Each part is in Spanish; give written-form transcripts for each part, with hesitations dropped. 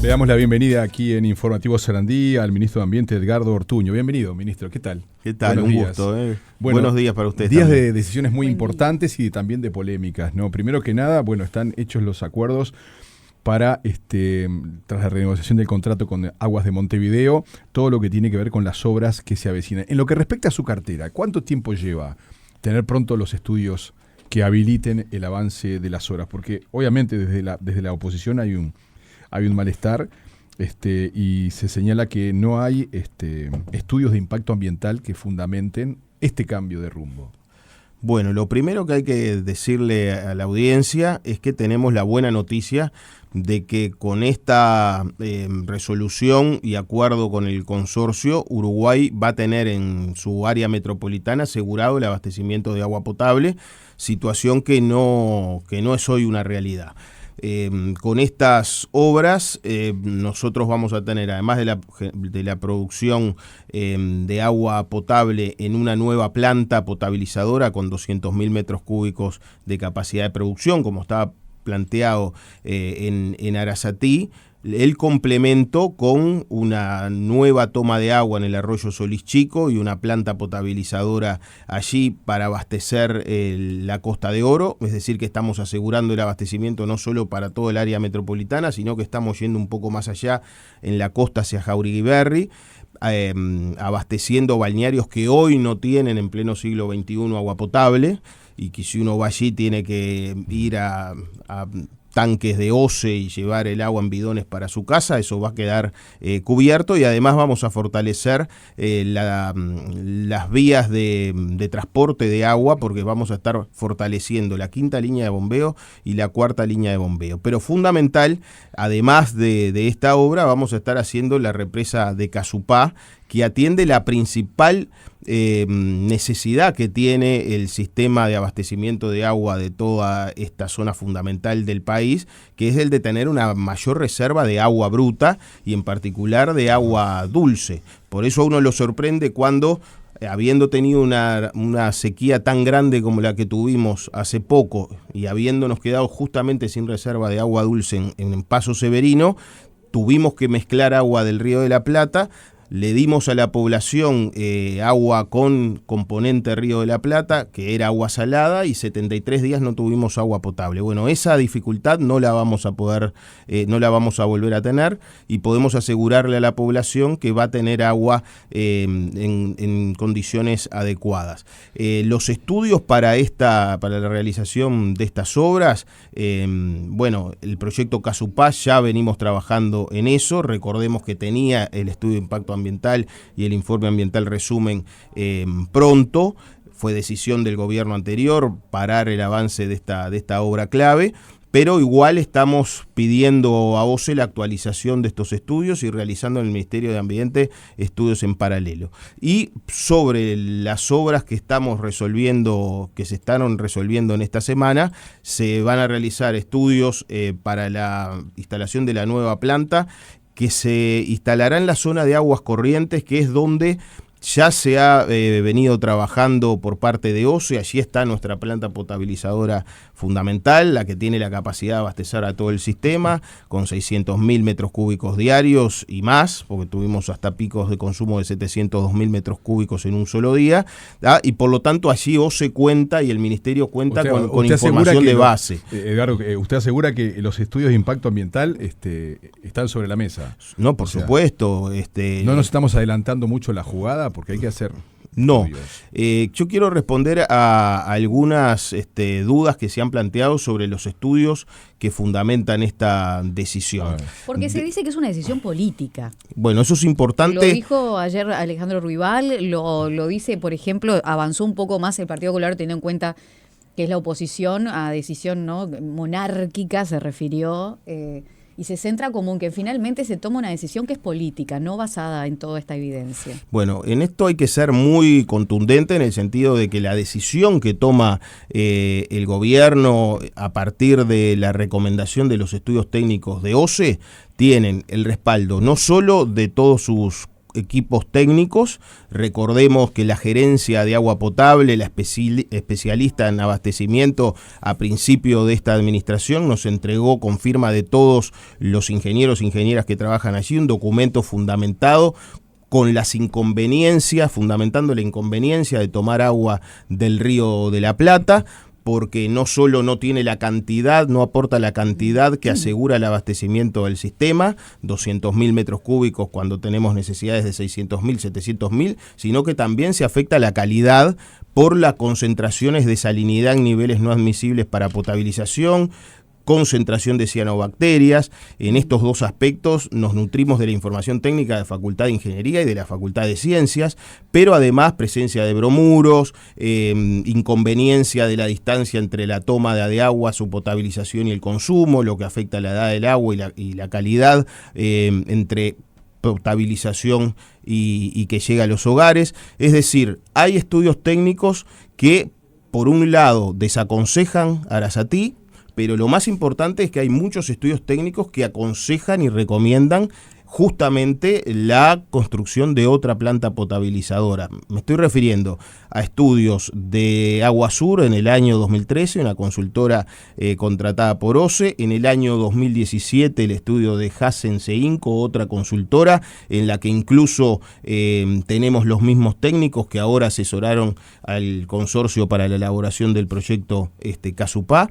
Le damos la bienvenida aquí en Informativo Sarandí al ministro de Ambiente, Edgardo Ortuño. Bienvenido, ministro. ¿Qué tal? ¿Qué tal? Buenos Un días. gusto. Bueno, buenos días para ustedes. Días también. de decisiones muy importantes y también de polémicas, ¿no? Primero que nada, bueno, están hechos los acuerdos para, tras la renegociación del contrato con Aguas de Montevideo, todo lo que tiene que ver con las obras que se avecinan. En lo que respecta a su cartera, ¿cuánto tiempo lleva tener pronto los estudios que habiliten el avance de las obras? Porque obviamente desde la oposición hay un malestar. Y se señala que no hay estudios de impacto ambiental que fundamenten este cambio de rumbo. Bueno, lo primero que hay que decirle a la audiencia es que tenemos la buena noticia de que con esta resolución y acuerdo con el consorcio, Uruguay va a tener en su área metropolitana asegurado el abastecimiento de agua potable, situación que no es hoy una realidad. Con estas obras nosotros vamos a tener, además de la producción de agua potable en una nueva planta potabilizadora con 200.000 metros cúbicos de capacidad de producción, como estaba planteado en Arasatí, el complemento con una nueva toma de agua en el arroyo Solís Chico y una planta potabilizadora allí para abastecer la Costa de Oro, es decir que estamos asegurando el abastecimiento no solo para todo el área metropolitana, sino que estamos yendo un poco más allá en la costa hacia Jauregui Berry, abasteciendo balnearios que hoy no tienen en pleno siglo XXI agua potable y que si uno va allí tiene que ir a tanques de OCE y llevar el agua en bidones para su casa. Eso va a quedar cubierto y además vamos a fortalecer las vías de transporte de agua porque vamos a estar fortaleciendo la quinta línea de bombeo y la cuarta línea de bombeo. Pero fundamental, además de esta obra, vamos a estar haciendo la represa de Casupá, que atiende la principal necesidad que tiene el sistema de abastecimiento de agua de toda esta zona fundamental del país, que es el de tener una mayor reserva de agua bruta y en particular de agua dulce. Por eso a uno lo sorprende cuando, habiendo tenido una sequía tan grande como la que tuvimos hace poco y habiéndonos quedado justamente sin reserva de agua dulce en Paso Severino, tuvimos que mezclar agua del Río de la Plata. Le dimos a la población agua con componente Río de la Plata, que era agua salada, y 73 días no tuvimos agua potable. Bueno, esa dificultad no la vamos a poder, no la vamos a volver a tener, y podemos asegurarle a la población que va a tener agua en condiciones adecuadas. Los estudios para la realización de estas obras, bueno, el proyecto Casupá ya venimos trabajando en eso. Recordemos que tenía el estudio de impacto ambiental y el informe ambiental resumen pronto. Fue decisión del gobierno anterior parar el avance de esta obra clave, pero igual estamos pidiendo a OCE la actualización de estos estudios y realizando en el Ministerio de Ambiente estudios en paralelo. Y sobre las obras que estamos resolviendo, que se están resolviendo en esta semana, se van a realizar estudios para la instalación de la nueva planta que se instalará en la zona de aguas corrientes, que es donde ya se ha venido trabajando por parte de OCE. Allí está nuestra planta potabilizadora fundamental, la que tiene la capacidad de abastecer a todo el sistema, con 600.000 metros cúbicos diarios y más, porque tuvimos hasta picos de consumo de 702.000 metros cúbicos en un solo día, ¿ah? Y por lo tanto allí OCE cuenta y el Ministerio cuenta con información de base. Edgardo, ¿usted asegura que los estudios de impacto ambiental están sobre la mesa? No, por supuesto. ¿No nos estamos adelantando mucho la jugada? Porque hay que hacer... No, yo quiero responder a algunas dudas que se han planteado sobre los estudios que fundamentan esta decisión. Porque se dice que es una decisión política. Bueno, eso es importante. Lo dijo ayer Alejandro Ruibal, lo dice, por ejemplo, avanzó un poco más el Partido Colorado teniendo en cuenta que es la oposición a decisión, ¿no?, monárquica, se refirió, y se centra como en que finalmente se toma una decisión que es política, no basada en toda esta evidencia. Bueno, en esto hay que ser muy contundente en el sentido de que la decisión que toma el gobierno a partir de la recomendación de los estudios técnicos de OCE tienen el respaldo no solo de todos sus equipos técnicos. Recordemos que la gerencia de agua potable, la especialista en abastecimiento a principio de esta administración, nos entregó con firma de todos los ingenieros e ingenieras que trabajan allí un documento fundamentado con las inconveniencias, fundamentando la inconveniencia de tomar agua del Río de la Plata, porque no solo no tiene la cantidad, no aporta la cantidad que asegura el abastecimiento del sistema, 200.000 metros cúbicos cuando tenemos necesidades de 600.000, 700.000, sino que también se afecta la calidad por las concentraciones de salinidad en niveles no admisibles para potabilización, concentración de cianobacterias. En estos dos aspectos nos nutrimos de la información técnica de la Facultad de Ingeniería y de la Facultad de Ciencias, pero además presencia de bromuros, inconveniencia de la distancia entre la toma de agua, su potabilización y el consumo, lo que afecta a la edad del agua y la calidad entre potabilización y que llega a los hogares. Es decir, hay estudios técnicos que por un lado desaconsejan a Arasatí, pero lo más importante es que hay muchos estudios técnicos que aconsejan y recomiendan justamente la construcción de otra planta potabilizadora. Me estoy refiriendo a estudios de Agua Sur en el año 2013, una consultora contratada por OCE, en el año 2017 el estudio de Hasense Inco, otra consultora, en la que incluso tenemos los mismos técnicos que ahora asesoraron al consorcio para la elaboración del proyecto Casupá.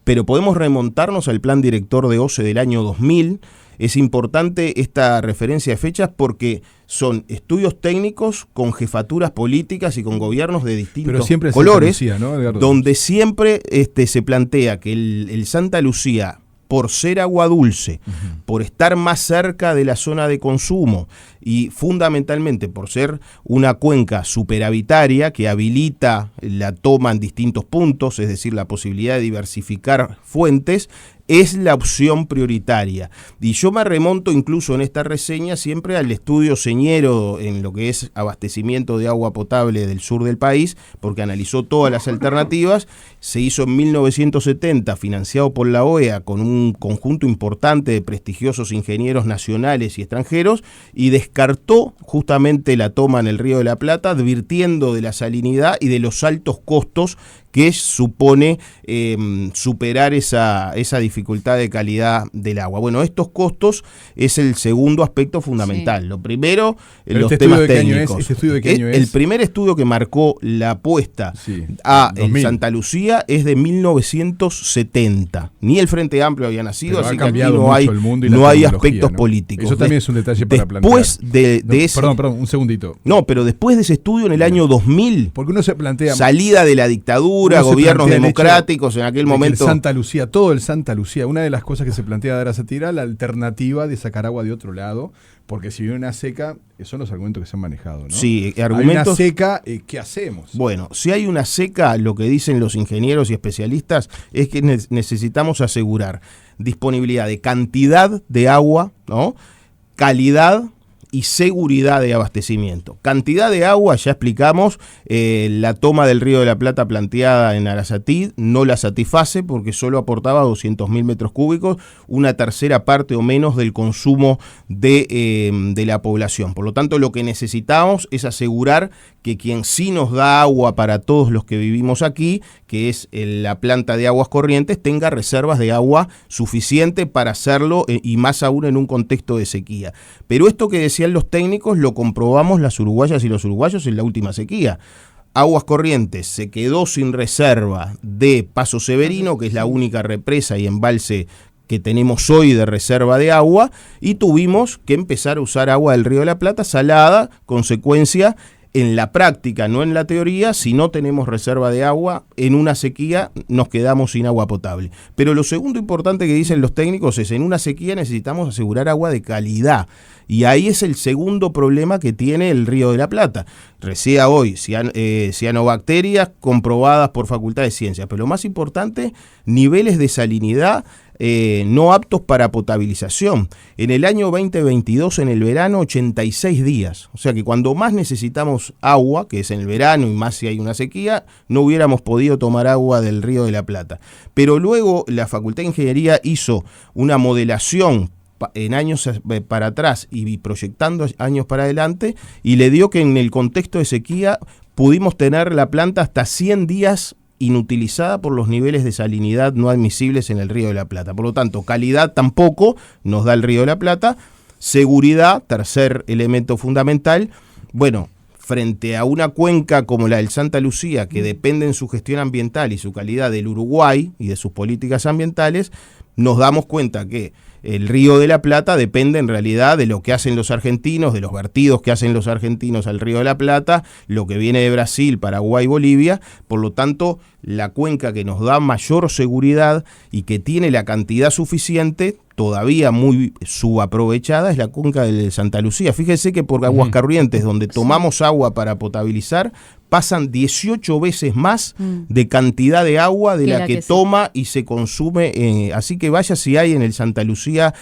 Pero podemos remontarnos al plan director de OCE del año 2000. Es importante esta referencia de fechas porque son estudios técnicos con jefaturas políticas y con gobiernos de distintos colores, Lucía, ¿no, Edgardo? Donde siempre se plantea que el Santa Lucía, por ser agua dulce, por estar más cerca de la zona de consumo y fundamentalmente por ser una cuenca superhabitaria que habilita la toma en distintos puntos, es decir, la posibilidad de diversificar fuentes, es la opción prioritaria. Y yo me remonto incluso en esta reseña siempre al estudio señero en lo que es abastecimiento de agua potable del sur del país, porque analizó todas las alternativas. Se hizo en 1970, financiado por la OEA, con un conjunto importante de prestigiosos ingenieros nacionales y extranjeros, y descartó justamente la toma en el Río de la Plata, advirtiendo de la salinidad y de los altos costos que supone superar esa dificultad de calidad del agua. Bueno, estos costos es el segundo aspecto fundamental. Sí. Lo primero, los temas técnicos. ¿Este estudio de qué año es? El primer estudio que marcó la apuesta a el Santa Lucía es de 1970. Ni el Frente Amplio había nacido, pero así que aquí no hay aspectos políticos. Eso también es un detalle para después plantear. De ese... Perdón, un segundito. No, pero después de ese estudio en el año 2000, porque uno se plantea salida de la dictadura, gobiernos democráticos en aquel momento. El Santa Lucía, todo el Santa Lucía, una de las cosas que se plantea de Arasatí era la alternativa de sacar agua de otro lado, porque si viene una seca, esos son los argumentos que se han manejado, ¿no? Sí, argumentos. Hay una seca, ¿qué hacemos? Bueno, si hay una seca, lo que dicen los ingenieros y especialistas es que necesitamos asegurar disponibilidad de cantidad de agua, ¿no? Calidad y seguridad de abastecimiento. Cantidad de agua, ya explicamos, la toma del Río de la Plata planteada en Arasatí no la satisface porque solo aportaba 200.000 metros cúbicos, una tercera parte o menos del consumo de la población. Por lo tanto, lo que necesitamos es asegurar que quien sí nos da agua para todos los que vivimos aquí, que es la planta de aguas corrientes, tenga reservas de agua suficiente para hacerlo y más aún en un contexto de sequía. Pero esto que decían los técnicos lo comprobamos las uruguayas y los uruguayos en la última sequía. Aguas Corrientes se quedó sin reserva de Paso Severino, que es la única represa y embalse que tenemos hoy de reserva de agua, y tuvimos que empezar a usar agua del Río de la Plata salada, consecuencia en la práctica, no en la teoría. Si no tenemos reserva de agua, en una sequía nos quedamos sin agua potable. Pero lo segundo importante que dicen los técnicos es, en una sequía necesitamos asegurar agua de calidad. Y ahí es el segundo problema que tiene el Río de la Plata. Recién hoy, cianobacterias comprobadas por Facultad de Ciencias. Pero lo más importante, niveles de salinidad no aptos para potabilización. En el año 2022, en el verano, 86 días. O sea que cuando más necesitamos agua, que es en el verano y más si hay una sequía, no hubiéramos podido tomar agua del Río de la Plata. Pero luego la Facultad de Ingeniería hizo una modelación en años para atrás y proyectando años para adelante, y le dio que en el contexto de sequía pudimos tener la planta hasta 100 días inutilizada por los niveles de salinidad no admisibles en el Río de la Plata. Por lo tanto, calidad tampoco nos da el Río de la Plata. Seguridad, tercer elemento fundamental. Bueno, frente a una cuenca como la del Santa Lucía, que depende en su gestión ambiental y su calidad del Uruguay y de sus políticas ambientales, nos damos cuenta que el Río de la Plata depende en realidad de lo que hacen los argentinos, de los vertidos que hacen los argentinos al Río de la Plata, lo que viene de Brasil, Paraguay, Bolivia. Por lo tanto, la cuenca que nos da mayor seguridad y que tiene la cantidad suficiente, todavía muy subaprovechada, es la cuenca de Santa Lucía. Fíjese que por Aguascorrientes, donde tomamos agua para potabilizar, pasan 18 veces más de cantidad de agua de la que toma y se consume. Así que vaya si hay en el Santa Lucía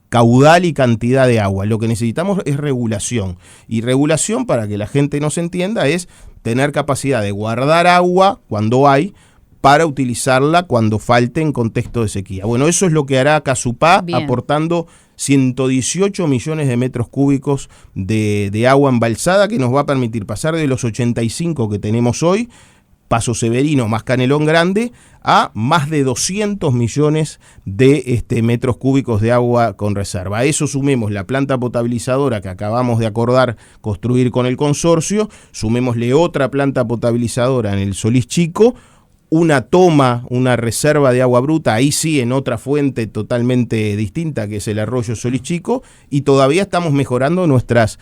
caudal y cantidad de agua. Lo que necesitamos es regulación. Y regulación, para que la gente nos entienda, es tener capacidad de guardar agua cuando hay, para utilizarla cuando falte en contexto de sequía. Bueno, eso es lo que hará Casupá, aportando 118 millones de metros cúbicos de agua embalsada, que nos va a permitir pasar de los 85 que tenemos hoy, Paso Severino más Canelón Grande, a más de 200 millones de metros cúbicos de agua con reserva. A eso sumemos la planta potabilizadora que acabamos de acordar construir con el consorcio, sumémosle otra planta potabilizadora en el Solís Chico, una toma, una reserva de agua bruta, ahí sí en otra fuente totalmente distinta, que es el arroyo Solís Chico, y todavía estamos mejorando nuestras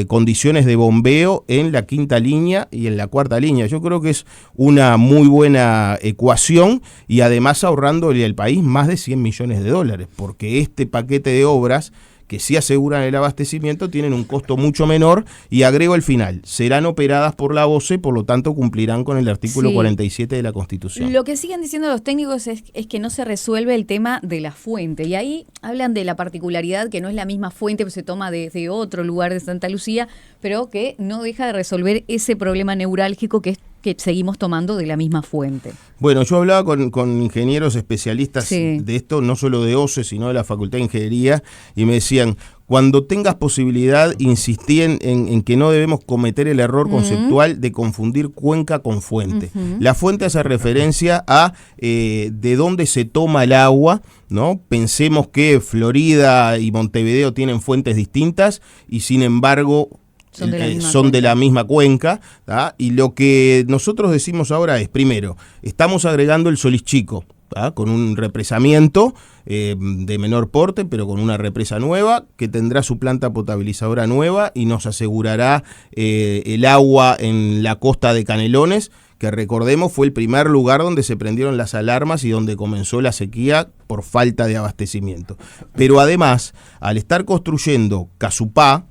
condiciones de bombeo en la quinta línea y en la cuarta línea. Yo creo que es una muy buena ecuación, y además ahorrándole al país más de 100 millones de dólares, porque este paquete de obras que sí aseguran el abastecimiento, tienen un costo mucho menor, y agrego el final, serán operadas por la OCE, por lo tanto cumplirán con el artículo 47 de la Constitución. Lo que siguen diciendo los técnicos es que no se resuelve el tema de la fuente, y ahí hablan de la particularidad que no es la misma fuente, que se toma de otro lugar de Santa Lucía, pero que no deja de resolver ese problema neurálgico que es que seguimos tomando de la misma fuente. Bueno, yo hablaba con ingenieros especialistas de esto, no solo de OCE, sino de la Facultad de Ingeniería, y me decían, cuando tengas posibilidad, insistí en que no debemos cometer el error conceptual de confundir cuenca con fuente. La fuente hace referencia a de dónde se toma el agua, ¿no? Pensemos que Florida y Montevideo tienen fuentes distintas, y sin embargo son de la misma cuenca, ¿tá? Y lo que nosotros decimos ahora es, primero, estamos agregando el Solís Chico, ¿tá? Con un represamiento de menor porte, pero con una represa nueva, que tendrá su planta potabilizadora nueva y nos asegurará el agua en la costa de Canelones, que recordemos fue el primer lugar donde se prendieron las alarmas y donde comenzó la sequía por falta de abastecimiento. Pero además, al estar construyendo Casupá,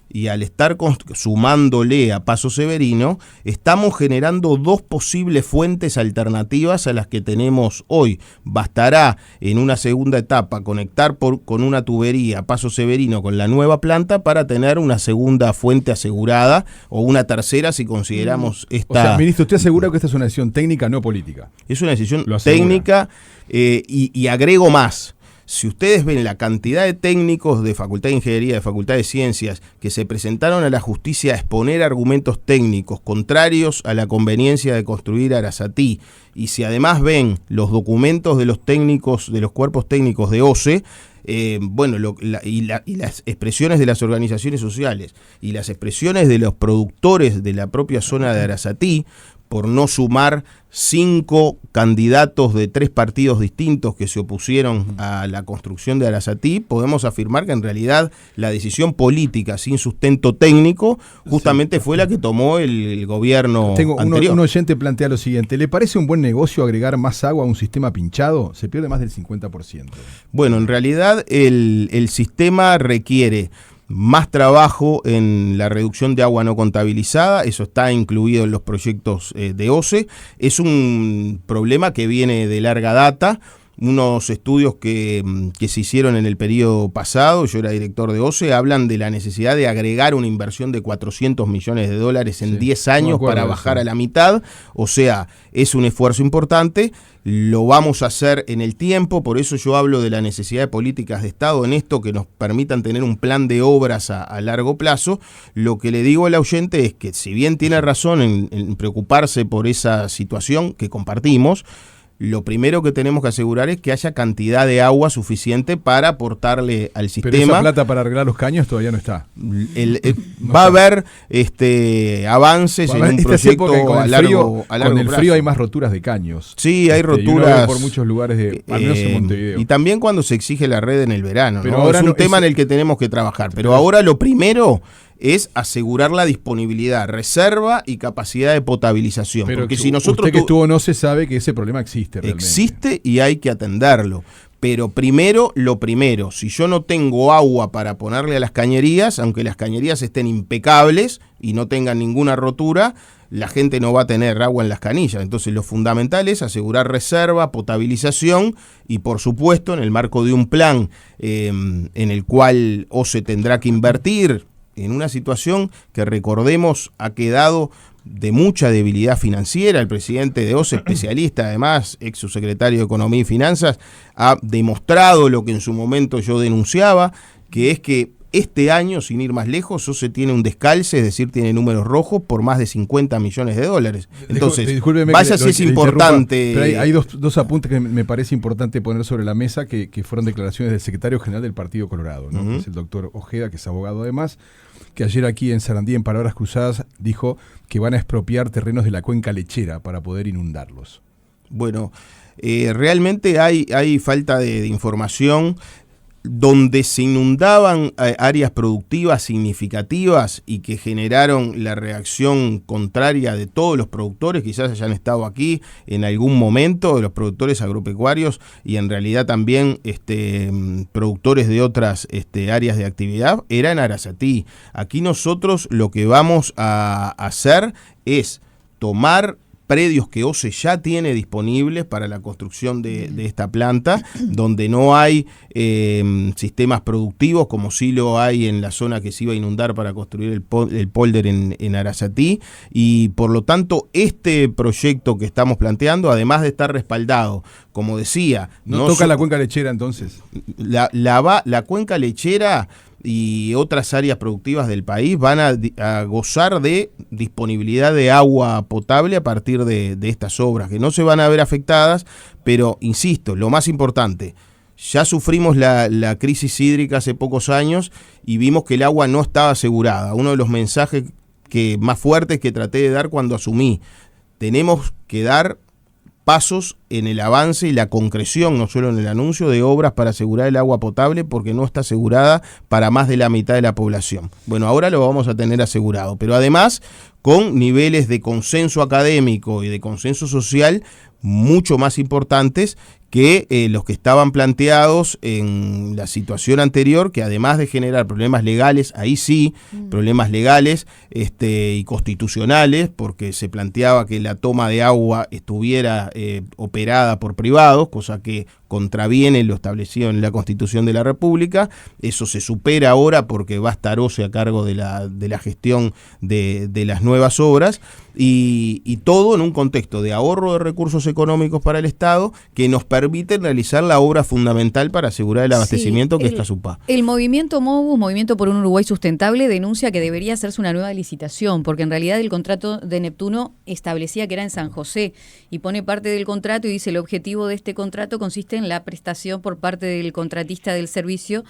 y al estar sumándole a Paso Severino, estamos generando dos posibles fuentes alternativas a las que tenemos hoy. Bastará en una segunda etapa conectar con una tubería Paso Severino con la nueva planta para tener una segunda fuente asegurada, o una tercera si consideramos esta... O sea, ministro, usted asegura que esta es una decisión técnica, no política. Es una decisión técnica, y agrego más. Si ustedes ven la cantidad de técnicos de Facultad de Ingeniería, de Facultad de Ciencias, que se presentaron a la justicia a exponer argumentos técnicos contrarios a la conveniencia de construir Arasatí, y si además ven los documentos de los técnicos, de los cuerpos técnicos de OCE, y las expresiones de las organizaciones sociales y las expresiones de los productores de la propia zona de Arasatí, por no sumar 5 candidatos de 3 partidos distintos que se opusieron a la construcción de Arasatí, podemos afirmar que en realidad la decisión política sin sustento técnico justamente fue la que tomó el gobierno anterior. Un oyente plantea lo siguiente: ¿le parece un buen negocio agregar más agua a un sistema pinchado? Se pierde más del 50%. Bueno, en realidad el sistema requiere más trabajo en la reducción de agua no contabilizada, eso está incluido en los proyectos de OCE. Es un problema que viene de larga data. unos estudios que se hicieron en el periodo pasado, yo era director de OCE, hablan de la necesidad de agregar una inversión de $400 millones en 10 años para bajar a la mitad. O sea, es un esfuerzo importante, lo vamos a hacer en el tiempo, por eso yo hablo de la necesidad de políticas de Estado en esto que nos permitan tener un plan de obras a largo plazo. Lo que le digo al oyente es que, si bien tiene razón en preocuparse por esa situación que compartimos, lo primero que tenemos que asegurar es que haya cantidad de agua suficiente para aportarle al sistema. Pero esa plata para arreglar los caños todavía no está. Va a haber avances en un proyecto a largo plazo. Con el frío hay más roturas de caños. Sí, hay roturas por muchos lugares, al menos en Montevideo. Y también cuando se exige la red en el verano. Pero ¿no? ahora es un tema en el que tenemos que trabajar. Pero ahora lo primero es asegurar la disponibilidad, reserva y capacidad de potabilización. Pero porque si nosotros usted que estuvo no se sabe que ese problema existe realmente. Existe y hay que atenderlo. Pero primero, lo primero, si yo no tengo agua para ponerle a las cañerías, aunque las cañerías estén impecables y no tengan ninguna rotura, la gente no va a tener agua en las canillas. Entonces lo fundamental es asegurar reserva, potabilización y, por supuesto, en el marco de un plan en el cual OCE tendrá que invertir en una situación que, recordemos, ha quedado de mucha debilidad financiera. El presidente de OCE, especialista además, ex subsecretario de Economía y Finanzas, ha demostrado lo que en su momento yo denunciaba, que es que este año, sin ir más lejos, OCE tiene un descalce, es decir, tiene números rojos por más de $50 millones. Entonces, vaya si es importante. Pero hay dos apuntes que me parece importante poner sobre la mesa, que fueron declaraciones del secretario general del Partido Colorado, ¿no? Que es el doctor Ojeda, que es abogado además, que ayer aquí en Sarandí, en Palabras Cruzadas, dijo que van a expropiar terrenos de la cuenca lechera para poder inundarlos. Bueno, realmente hay falta de información. Donde se inundaban áreas productivas significativas y que generaron la reacción contraria de todos los productores, quizás hayan estado aquí en algún momento, de los productores agropecuarios y en realidad también productores de otras áreas de actividad, era en Arasatí. Aquí nosotros lo que vamos a hacer es tomar predios que OCE ya tiene disponibles para la construcción de esta planta, donde no hay sistemas productivos como sí lo hay en la zona que se iba a inundar para construir el polder en Arasatí, y por lo tanto este proyecto que estamos planteando, además de estar respaldado, como decía... ¿No toca la cuenca lechera entonces? La cuenca lechera y otras áreas productivas del país van a gozar de disponibilidad de agua potable a partir de estas obras, que no se van a ver afectadas, pero insisto, lo más importante, ya sufrimos la crisis hídrica hace pocos años y vimos que el agua no estaba asegurada. Uno de los mensajes más fuertes que traté de dar cuando asumí, tenemos que dar pasos en el avance y la concreción, no solo en el anuncio, de obras para asegurar el agua potable, porque no está asegurada para más de la mitad de la población. Bueno, ahora lo vamos a tener asegurado, pero además con niveles de consenso académico y de consenso social mucho más importantes que los que estaban planteados en la situación anterior, que además de generar problemas legales, ahí sí, problemas legales y constitucionales, porque se planteaba que la toma de agua estuviera operada por privados, cosa que contraviene lo establecido en la Constitución de la República. Eso se supera ahora porque va a estar OCE a cargo de la gestión de las nuevas obras, y todo en un contexto de ahorro de recursos económicos para el Estado que nos permiten realizar la obra fundamental para asegurar el abastecimiento, que es Casupá. El movimiento MOVUS, Movimiento por un Uruguay Sustentable, denuncia que debería hacerse una nueva licitación, porque en realidad el contrato de Neptuno establecía que era en San José, y pone parte del contrato y dice: el objetivo de este contrato consiste en la prestación por parte del contratista del servicio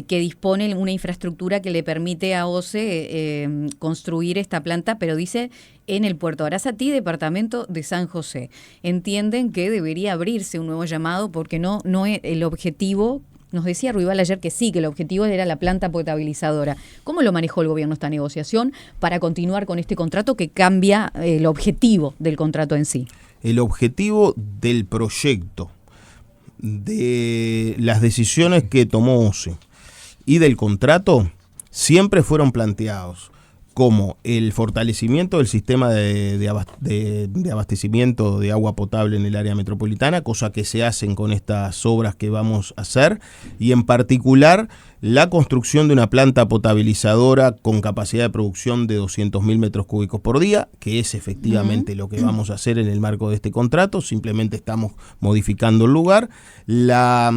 que dispone una infraestructura que le permite a OCE construir esta planta, pero dice en el puerto de Arasatí, departamento de San José. Entienden que debería abrirse un nuevo llamado porque no es el objetivo. Nos decía Ruibal ayer que sí, que el objetivo era la planta potabilizadora. ¿Cómo lo manejó el gobierno esta negociación para continuar con este contrato que cambia el objetivo del contrato en sí? El objetivo del proyecto, de las decisiones que tomó OCE y del contrato siempre fueron planteados como el fortalecimiento del sistema de abastecimiento de agua potable en el área metropolitana, cosa que se hacen con estas obras que vamos a hacer, y en particular la construcción de una planta potabilizadora con capacidad de producción de 200.000 metros cúbicos por día, que es efectivamente lo que vamos a hacer en el marco de este contrato, simplemente estamos modificando el lugar, la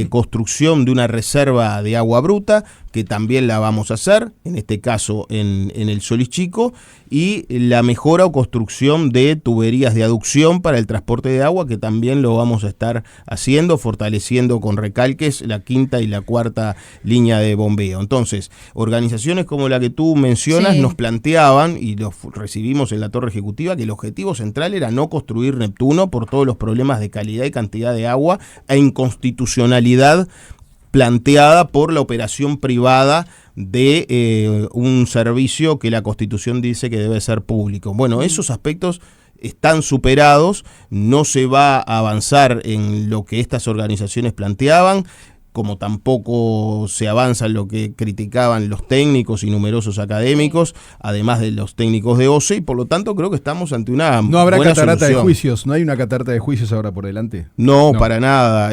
construcción de una reserva de agua bruta, que también la vamos a hacer, en este caso en el Solís Chico, y la mejora o construcción de tuberías de aducción para el transporte de agua, que también lo vamos a estar haciendo, fortaleciendo con recalques la quinta y la cuarta línea de bombeo. Entonces, organizaciones como la que tú mencionas nos planteaban, y los recibimos en la torre ejecutiva, que el objetivo central era no construir Neptuno por todos los problemas de calidad y cantidad de agua e inconstitucionalidad planteada por la operación privada de un servicio que la Constitución dice que debe ser público. Bueno, esos aspectos están superados, no se va a avanzar en lo que estas organizaciones planteaban, como tampoco se avanza en lo que criticaban los técnicos y numerosos académicos, además de los técnicos de OCE, y por lo tanto creo que estamos ante una ¿No habrá buena catarata solución. de juicios? ¿No hay una catarata de juicios ahora por delante? No, para nada.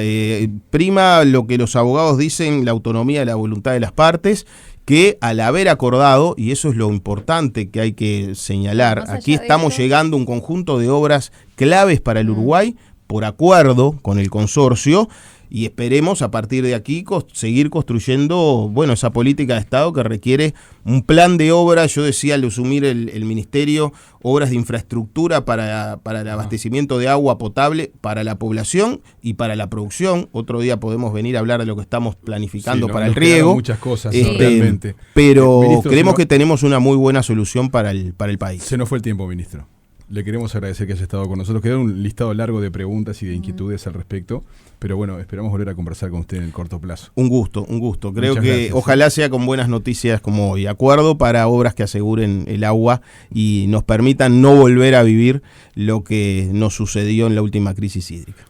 Prima lo que los abogados dicen, la autonomía y la voluntad de las partes, que al haber acordado, y eso es lo importante que hay que señalar, aquí estamos llegando a un conjunto de obras claves para el Uruguay, por acuerdo con el consorcio, y esperemos a partir de aquí seguir construyendo, bueno, esa política de Estado que requiere un plan de obras. Yo decía al asumir el ministerio, obras de infraestructura para el abastecimiento de agua potable para la población y para la producción. Otro día podemos venir a hablar de lo que estamos planificando para el riego. Muchas cosas, realmente. Pero Ministro, creemos que tenemos una muy buena solución para el país. Se nos fue el tiempo, ministro. Le queremos agradecer que haya estado con nosotros. Queda un listado largo de preguntas y de inquietudes al respecto, pero bueno, esperamos volver a conversar con usted en el corto plazo. Un gusto, un gusto. Creo Muchas que gracias. ojalá sea con buenas noticias como hoy. Acuerdo para obras que aseguren el agua y nos permitan no volver a vivir lo que nos sucedió en la última crisis hídrica.